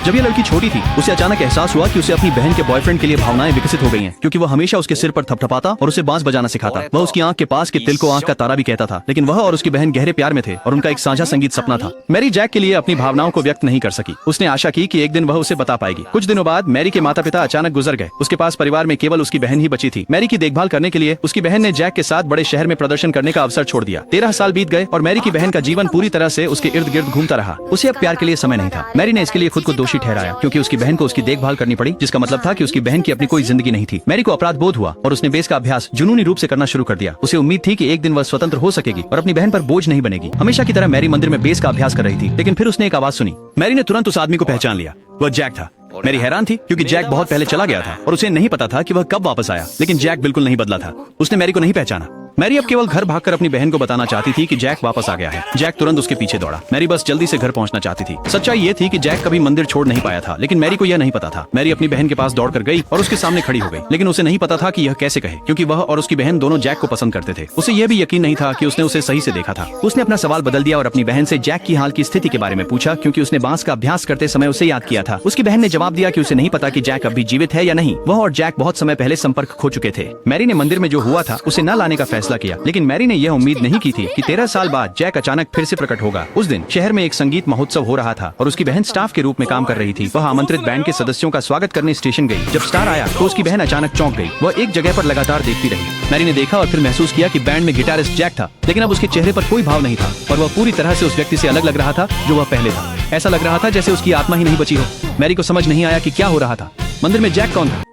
जब ये लड़की छोटी थी उसे अचानक एहसास हुआ कि उसे अपनी बहन के बॉयफ्रेंड के लिए भावनाएं विकसित हो गई हैं, क्योंकि वह हमेशा उसके सिर पर थपथपाता और उसे बांस बजाना सिखाता। वह उसकी आंख के पास के तिल को आंख का तारा भी कहता था। लेकिन वह और उसकी बहन गहरे प्यार में थे और उनका एक साझा संगीत सपना था। मैरी जैक के लिए अपनी भावनाओं को व्यक्त नहीं कर सकी। उसने आशा की कि एक दिन वह उसे बता पाएगी। कुछ दिनों बाद मैरी के माता पिता अचानक गुजर गए। उसके पास परिवार में केवल उसकी बहन ही बची थी। मैरी की देखभाल करने के लिए उसकी बहन ने जैक के साथ बड़े शहर में प्रदर्शन करने का अवसर छोड़ दिया। 13 साल बीत गए और मैरी की बहन का जीवन पूरी तरह से उसके इर्द गिर्द घूमता रहा। उसे अब प्यार के लिए समय नहीं था। मैरी ने इसके लिए खुद को दोषी ठहराया, क्योंकि उसकी बहन को उसकी देखभाल करनी पड़ी, जिसका मतलब था कि उसकी बहन की अपनी कोई जिंदगी नहीं थी। मैरी को अपराध बोध हुआ और उसने बेस का अभ्यास जुनूनी रूप से करना शुरू कर दिया। उसे उम्मीद थी कि एक दिन वह स्वतंत्र हो सकेगी और अपनी बहन पर बोझ नहीं बनेगी। हमेशा की तरह मैरी मंदिर में बेस का अभ्यास कर रही थी, लेकिन फिर उसने एक आवाज सुनी। मैरी ने तुरंत उस आदमी को पहचान लिया। वह जैक था। मैरी हैरान थी, क्योंकि जैक बहुत पहले चला गया था और उसे नहीं पता था कि वह कब वापस आया। लेकिन जैक बिल्कुल नहीं बदला था। उसने मैरी को नहीं पहचाना। मैरी अब केवल घर भागकर अपनी बहन को बताना चाहती थी कि जैक वापस आ गया है। जैक तुरंत उसके पीछे दौड़ा। मैरी बस जल्दी से घर पहुंचना चाहती थी। सच्चाई ये थी कि जैक कभी मंदिर छोड़ नहीं पाया था, लेकिन मैरी को यह नहीं पता था। मैरी अपनी बहन के पास दौड़कर गई और उसके सामने खड़ी हो गई, लेकिन उसे नहीं पता था कि यह कैसे कहे, क्योंकि वह और उसकी बहन दोनों जैक को पसंद करते थे। उसे यह भी यकीन नहीं था कि उसने उसे सही से देखा था। उसने अपना सवाल बदल दिया और अपनी बहन से जैक की हाल की स्थिति के बारे में पूछा, क्योंकि उसने बांस का अभ्यास करते समय उसे याद किया था। उसकी बहन ने जवाब दिया कि उसे नहीं पता कि जैक अभी जीवित है या नहीं। वह और जैक बहुत समय पहले संपर्क खो चुके थे। मैरी ने मंदिर में जो हुआ था उसे न लाने का फैसला किया, लेकिन मैरी ने यह उम्मीद नहीं की थी कि 13 साल बाद जैक अचानक फिर से प्रकट होगा। उस दिन शहर में एक संगीत महोत्सव हो रहा था और उसकी बहन स्टाफ के रूप में काम कर रही थी। वह आमंत्रित बैंड के सदस्यों का स्वागत करने स्टेशन गई। जब स्टार आया तो उसकी बहन अचानक चौंक गई। वह एक जगह पर लगातार देखती रही। मैरी ने देखा और फिर महसूस किया कि बैंड में गिटारिस्ट जैक था, लेकिन अब उसके चेहरे पर कोई भाव नहीं था और वह पूरी तरह से उस व्यक्ति से अलग लग रहा था जो वह पहले था। ऐसा लग रहा था जैसे उसकी आत्मा ही नहीं बची हो। मैरी को समझ नहीं आया कि क्या हो रहा था। मंदिर में जैक कौन था?